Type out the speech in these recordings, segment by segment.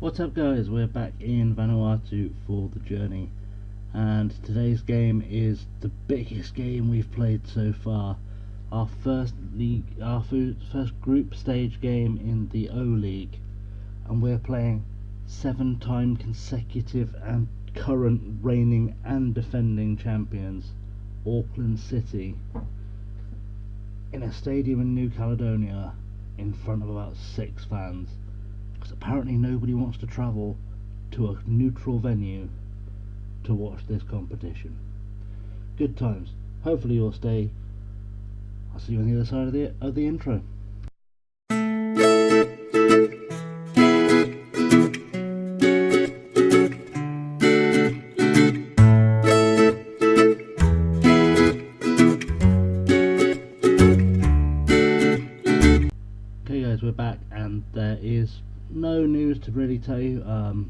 What's up guys, we're back in Vanuatu for the journey, and today's game is the biggest game we've played so far. Our first group stage game in the O League, and we're playing 7-time consecutive and current reigning and defending champions, Auckland City, in a stadium in New Caledonia in front of about 6 fans. Because apparently nobody wants to travel to a neutral venue to watch this competition. Good times. Hopefully you'll stay. I'll see you on the other side of the intro. Okay guys, we're back, and there is no news to really tell you.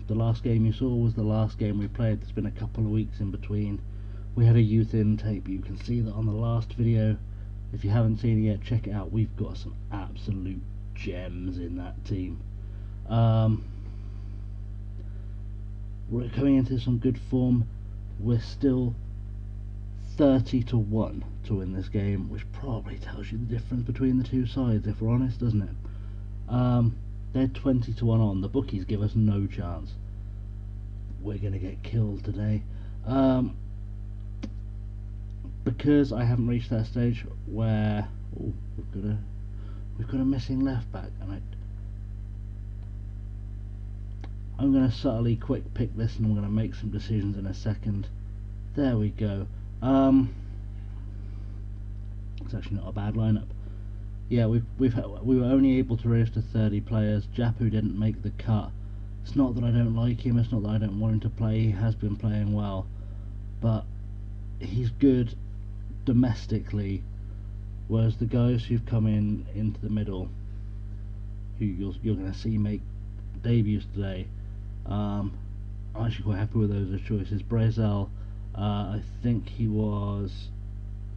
The last game you saw was the last game we played. There's been a couple of weeks in between. We had a youth intake, but you can see that on the last video. If you haven't seen it yet, check it out. We've got some absolute gems in that team. We're coming into some good form. We're still 30-1 to win this game, which probably tells you the difference between the two sides, if we're honest, doesn't it? They're 20-1 on. The bookies give us no chance. We're gonna get killed today, because I haven't reached that stage where we've got a missing left back, and I'm gonna subtly quick pick this, and I'm gonna make some decisions in a second. There we go. It's actually not a bad lineup. Yeah, we were only able to register 30 players. Japu didn't make the cut. It's not that I don't like him, it's not that I don't want him to play. He has been playing well, but he's good domestically, whereas the guys who've come into the middle, who you're going to see make debuts today, I'm actually quite happy with those as choices. Brazil, I think he was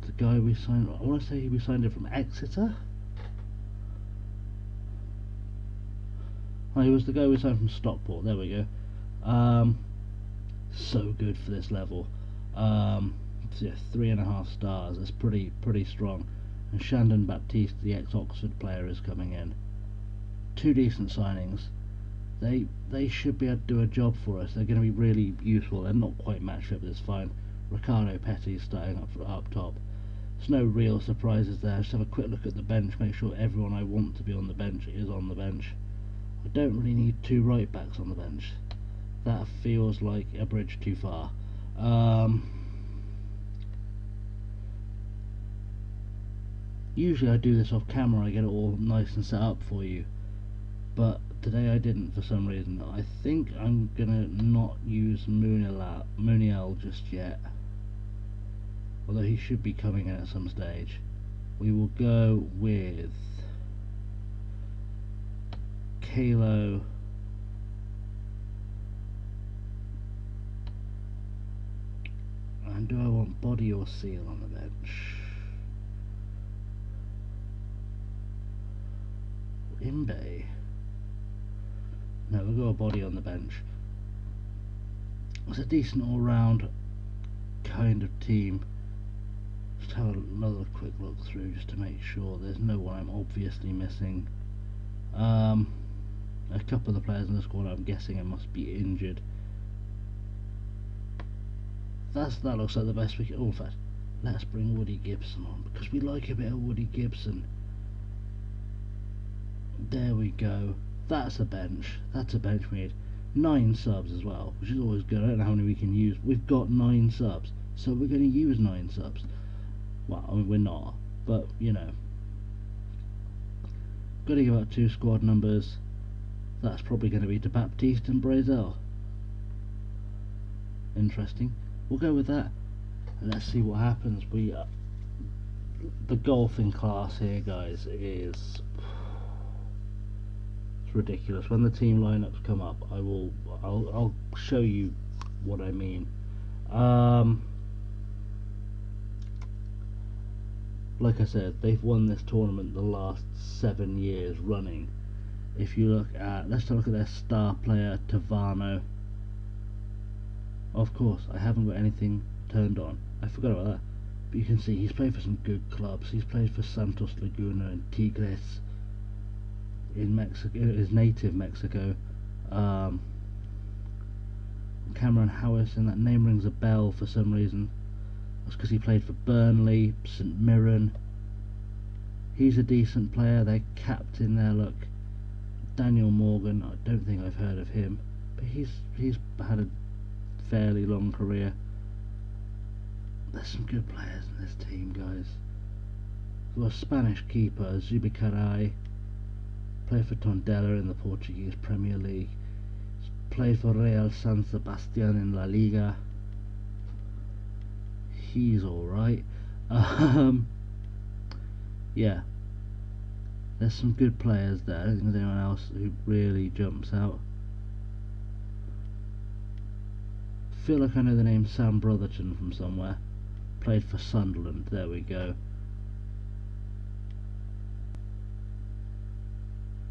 the guy we signed. I want to say we signed him from Exeter. Oh, he was the guy we signed from Stockport. There we go. So good for this level. So yeah, 3.5 stars. That's pretty strong. And Shandon Baptiste, the ex-Oxford player, is coming in. 2 decent signings. They should be able to do a job for us. They're going to be really useful. They're not quite match fit, but it's fine. Ricardo Petty starting up top. There's no real surprises there. Just have a quick look at the bench. Make sure everyone I want to be on the bench is on the bench. I don't really need 2 right backs on the bench. That feels like a bridge too far. Usually I do this off camera. I get it all nice and set up for you, but today I didn't for some reason. I think I'm gonna not use Muniel just yet, although he should be coming in at some stage. We will go with Kalo, and do I want Body or Seal on the bench? Imbe. No, we'll go a Body on the bench. It's a decent all-round kind of team. Just have another quick look through just to make sure there's no one I'm obviously missing. A couple of the players in the squad, I'm guessing, it must be injured. That looks like the best we can. Oh, in fact, let's bring Woody Gibson on, because we like a bit of Woody Gibson. There we go. That's a bench. That's a bench we need. 9 subs as well, which is always good. I don't know how many we can use. We've got 9 subs, so we're going to use 9 subs. Well, I mean, we're not, but you know, got to give out 2 squad numbers. That's probably going to be to Baptiste and Brazil. Interesting. We'll go with that, and let's see what happens. The golfing class here, guys, is ridiculous. When the team lineups come up, I'll show you what I mean. Like I said, they've won this tournament the last 7 years running, If you look at, let's look at their star player, Tavano. Of course, I haven't got anything turned on. I forgot about that. But you can see he's played for some good clubs. He's played for Santos Laguna and Tigres in Mexico, his native Mexico. Cameron Howison, that name rings a bell for some reason. That's because he played for Burnley, St Mirren. He's a decent player. Their captain there, look, Daniel Morgan. I don't think I've heard of him, but he's had a fairly long career. There's some good players in this team, guys. We've got a Spanish keeper, Zubicaray, played for Tondela in the Portuguese Premier League. He's played for Real San Sebastian in La Liga. He's alright. Yeah, there's some good players there. I don't think there's anyone else who really jumps out. I feel like I know the name Sam Brotherton from somewhere. Played for Sunderland, there we go.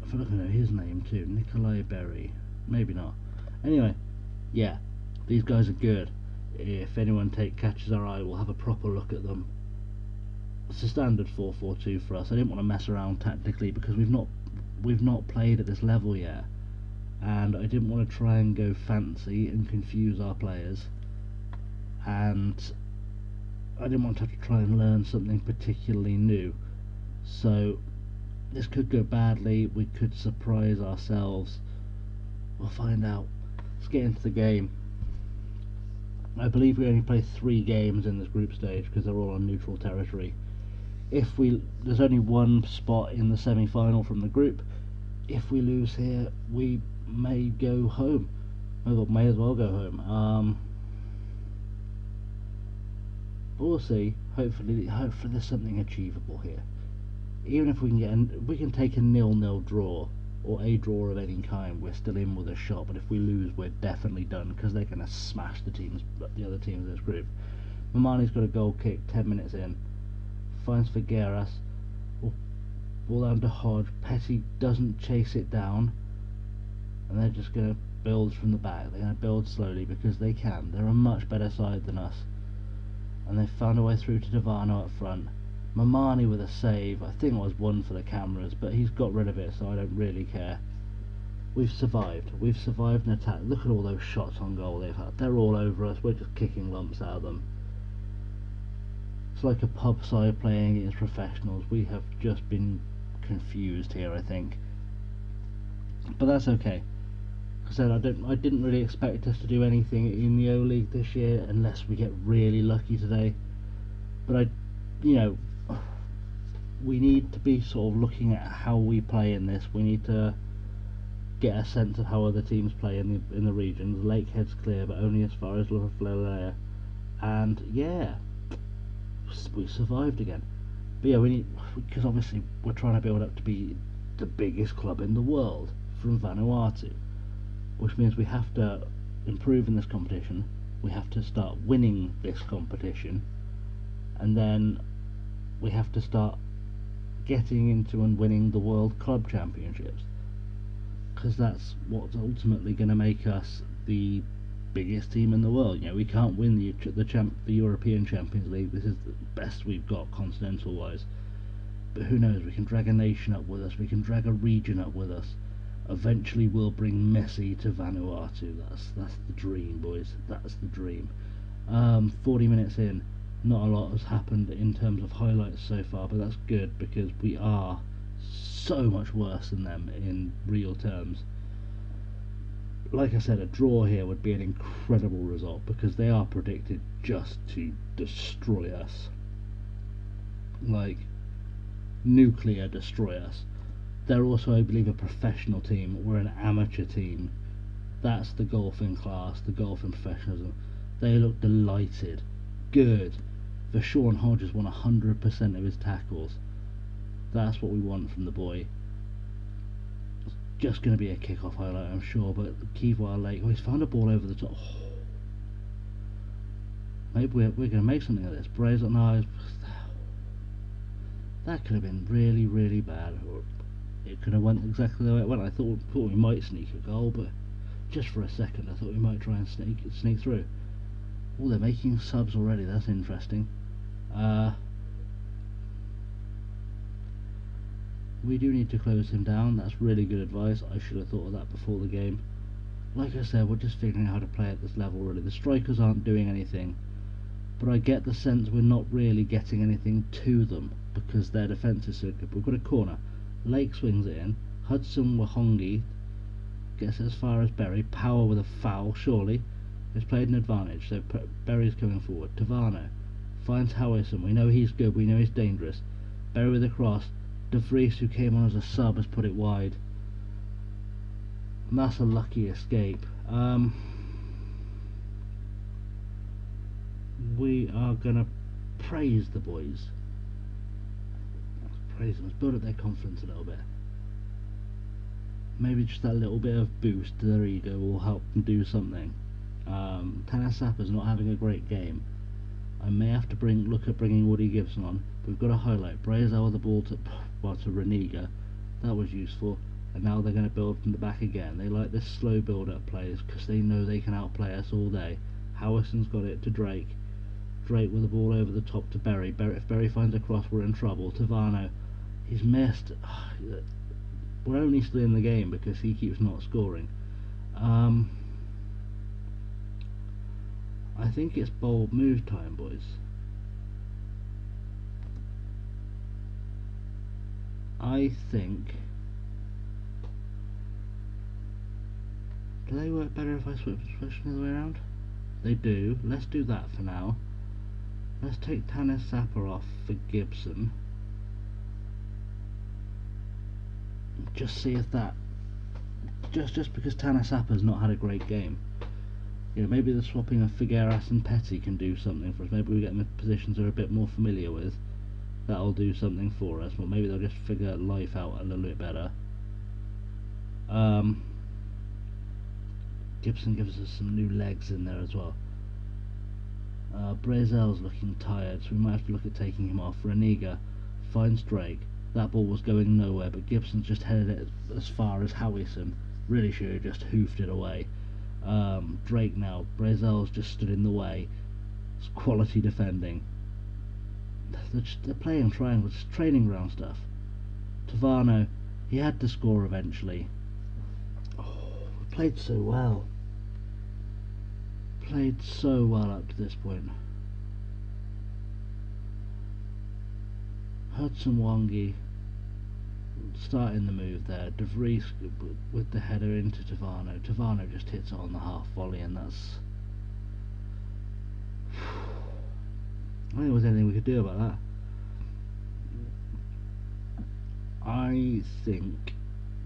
I feel like I know his name too, Nikolai Berry. Maybe not. Anyway, yeah, these guys are good. If anyone catches our eye, we'll have a proper look at them. It's a standard 4-4-2 for us. I didn't want to mess around tactically because we've not played at this level yet, and I didn't want to try and go fancy and confuse our players, and I didn't want to have to try and learn something particularly new. So this could go badly. We could surprise ourselves. We'll find out. Let's get into the game. I believe we only play 3 games in this group stage because they're all on neutral territory. There's only one spot in the semi-final from the group. If we lose here, we may go home. May as well go home. We'll see. Hopefully there's something achievable here. Even if we can take a 0-0 draw or a draw of any kind, we're still in with a shot. But if we lose, we're definitely done because they're going to smash the other teams in this group. Mamani's got a goal kick 10 minutes in. Finds Figueras. Ball down to Hodge. Petty doesn't chase it down, and they're just going to build from the back. They're going to build slowly because they can. They're a much better side than us, and they've found a way through to Davano up front. Mamani with a save. I think it was one for the cameras, but he's got rid of it, so I don't really care. We've survived. We've survived an attack. Look at all those shots on goal they've had. They're all over us. We're just kicking lumps out of them. It's like a pub side playing against professionals. We have just been confused here, I think. But that's okay. Like I said, I didn't really expect us to do anything in the O-League this year unless we get really lucky today. But we need to be sort of looking at how we play in this. We need to get a sense of how other teams play in the regions. Lakehead's clear, but only as far as Lafleur. And yeah, we survived again. But yeah, we need, because obviously we're trying to build up to be the biggest club in the world from Vanuatu, which means we have to improve in this competition. We have to start winning this competition, and then we have to start getting into and winning the World Club Championships, because that's what's ultimately going to make us the biggest team in the world. We can't win the European Champions League. This is the best we've got continental wise, but who knows, we can drag a nation up with us, we can drag a region up with us. Eventually we'll bring Messi to Vanuatu. That's the dream, boys. That's the dream. 40 minutes in, not a lot has happened in terms of highlights so far, but that's good because we are so much worse than them in real terms. Like I said, a draw here would be an incredible result because they are predicted just to destroy us, like nuclear destroy us. They're also, I believe, a professional team. We're an amateur team. That's the golfing class, the golfing professionalism. They look delighted. Good. Sean Hodges won 100% of his tackles. That's what we want from the boy. Just going to be a kick-off highlight, I'm sure, but Kivois Lake, he's found a ball over the top. Oh. Maybe we're going to make something of this. Brazen eyes. That could have been really, really bad. it could have went exactly the way it went. I thought we might sneak a goal, but just for a second I thought we might try and sneak through. Oh, they're making subs already, that's interesting. We do need to close him down, that's really good advice. I should have thought of that before the game. Like I said, we're just figuring out how to play at this level really. The strikers aren't doing anything, but I get the sense we're not really getting anything to them because their defence is so good. We've got a corner, Lake swings it in, Hudson Wahongi gets as far as Berry, Power with a foul, surely. It's played an advantage, so Berry's coming forward. Tavano finds Howison, we know he's good, we know he's dangerous. Berry with a cross, De Vries, who came on as a sub, has put it wide. And that's a lucky escape. We are going to praise the boys. Praise them, let's build up their confidence a little bit. Maybe just that little bit of boost to their ego will help them do something. Tanasappa's not having a great game. I may have to look at bringing Woody Gibson on. We've got a highlight. Brazel with the ball to Reniga. That was useful. And now they're going to build from the back again. They like this slow build-up plays because they know they can outplay us all day. Howison's got it to Drake. Drake with the ball over the top to Berry. If Berry finds a cross, we're in trouble. Tavano, he's missed. We're only still in the game because he keeps not scoring. I think it's bold move time, boys. I think... Do they work better if I switch the other way around? They do. Let's do that for now. Let's take Tanasappa off for Gibson. Just see if that... Just because Tanasappa's not had a great game. You know, maybe the swapping of Figueras and Petty can do something for us. Maybe we get them in positions they're a bit more familiar with. That'll do something for us. But maybe they'll just figure life out a little bit better. Gibson gives us some new legs in there as well. Brazel's looking tired, so we might have to look at taking him off. Reniga finds Drake. That ball was going nowhere, but Gibson's just headed it as far as Howison. Really should have just hoofed it away. Drake now. Brazel's just stood in the way. It's quality defending. They're playing triangles, it's training ground stuff. Tavano, he had to score eventually. Oh, we played so well. Played so well up to this point. Hudson Wangi starting the move there. De Vries with the header into Tavano. Tavano just hits it on the half volley, and that's... I don't think there was anything we could do about that. I think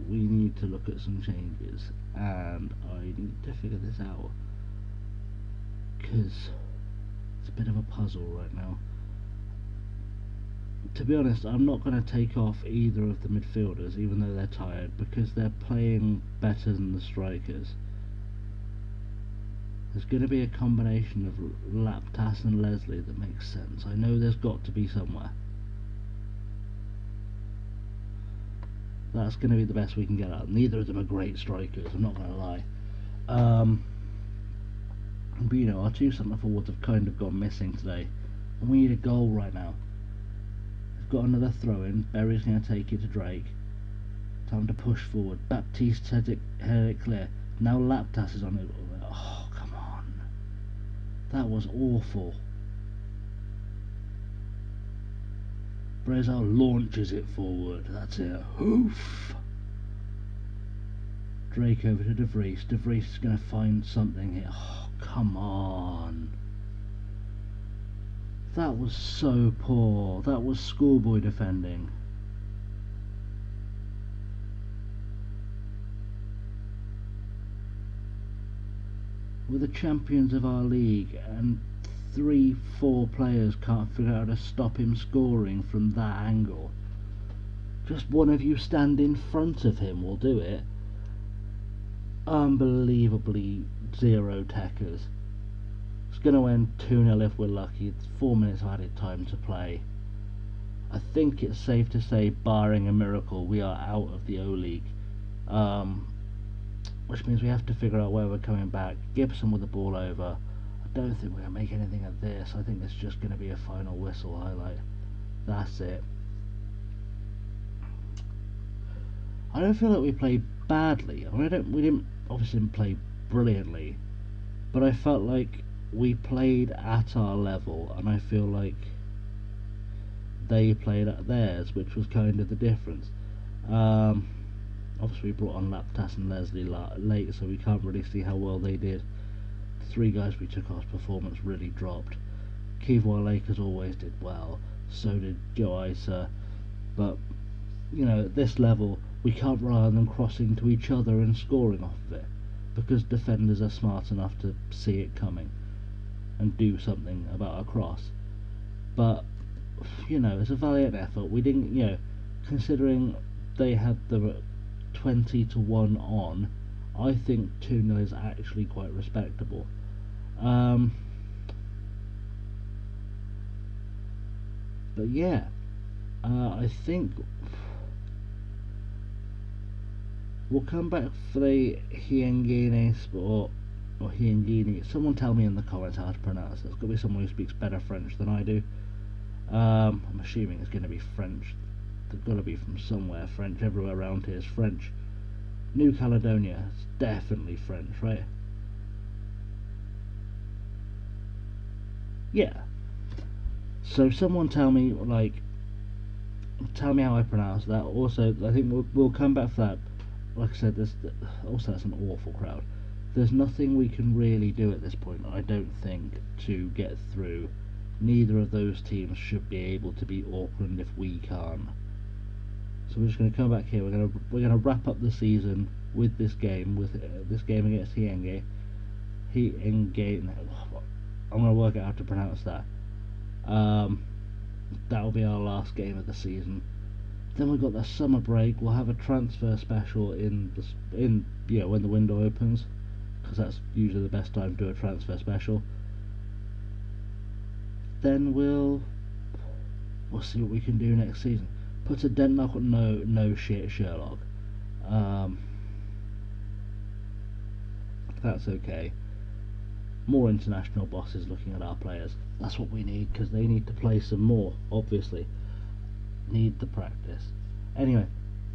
we need to look at some changes, and I need to figure this out because it's a bit of a puzzle right now. To be honest, I'm not going to take off either of the midfielders, even though they're tired, because they're playing better than the strikers. There's going to be a combination of Laptas and Leslie that makes sense. I know there's got to be somewhere. That's going to be the best we can get out. Neither of them are great strikers, I'm not going to lie. But you know, our two centre forwards have kind of gone missing today, and we need a goal right now. Got another throw in. Berry's going to take it to Drake. Time to push forward. Baptiste headed it clear. Now Laptas is on it. Oh, come on. That was awful. Brazel launches it forward. That's it. Hoof. Drake over to De Vries. De Vries is going to find something here. Oh, come on. That was so poor. That was schoolboy defending. We're the champions of our league, and 3-4 players can't figure out how to stop him scoring from that angle. Just one of you stand in front of him will do it. Unbelievably zero techers. It's going to end 2-0 if we're lucky. It's 4 minutes of added time to play. I think it's safe to say, barring a miracle, we are out of the O-League. Which means we have to figure out where we're coming back. Gibson with the ball over. I don't think we're going to make anything of this. I think it's just going to be a final whistle highlight. That's it. I don't feel like we played badly. I mean, we obviously didn't play brilliantly, but I felt like we played at our level, and I feel like they played at theirs, which was kind of the difference. Obviously we brought on Laptas and Leslie late, so we can't really see how well they did. The three guys we took off, performance really dropped. Kivoy Lakers always did well, so did Joe Isa, but you know, at this level we can't rely on them crossing to each other and scoring off of it, because defenders are smart enough to see it coming and do something about a cross. But you know, it's a valiant effort. We didn't, you know, considering they had the 20-1 on, I think 2-0 is actually quite respectable. But yeah, I think we'll come back for the Hiengine Sport, or Hiengine. Someone tell me in the comments how to pronounce it. There's got to be someone who speaks better French than I do. I'm assuming it's going to be French. They've got to be from somewhere. French. Everywhere around here is French. New Caledonia, it's definitely French, right? Yeah. So someone tell me, like, tell me how I pronounce that. Also, I think we'll come back for that. Like I said, also that's an awful crowd. There's nothing we can really do at this point, I don't think, to get through. Neither of those teams should be able to beat Auckland if we can't. So we're just going to come back here. We're going to wrap up the season with this game, this game against Hienge. Hienge. I'm going to work out how to pronounce that. That'll be our last game of the season. Then we've got the summer break. We'll have a transfer special when the window opens, because that's usually the best time to do a transfer special. Then we'll see what we can do next season. Put a dent knock on no shit Sherlock. That's okay. More international bosses looking at our players. That's what we need, because they need to play some more, obviously. Need the practice. Anyway,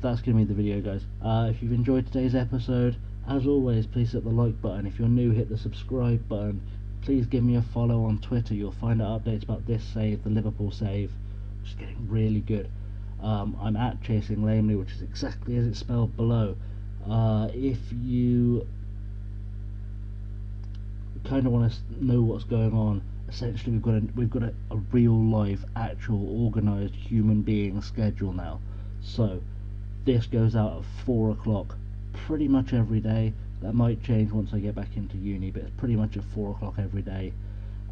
that's going to be the video, guys. If you've enjoyed today's episode, as always, please hit the like button. If you're new, hit the subscribe button. Please give me a follow on Twitter. You'll find out updates about this save, the Liverpool save, which is getting really good. I'm at ChasingLamely, which is exactly as it's spelled below. If you kind of want to know what's going on, essentially we've got a real life, actual organised human being schedule now. So this goes out at 4 o'clock pretty much every day. That might change once I get back into uni, but it's pretty much at 4 o'clock every day.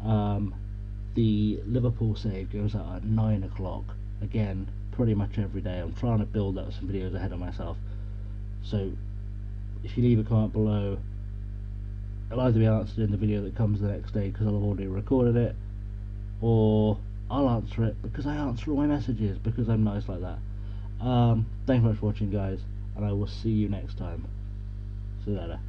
The Liverpool save goes out at 9 o'clock, again, pretty much every day. I'm trying to build up some videos ahead of myself. So if you leave a comment below, it'll either be answered in the video that comes the next day, because I'll have already recorded it, or I'll answer it because I answer all my messages, because I'm nice like that. Thanks so much for watching, guys, and I will see you next time. See you later.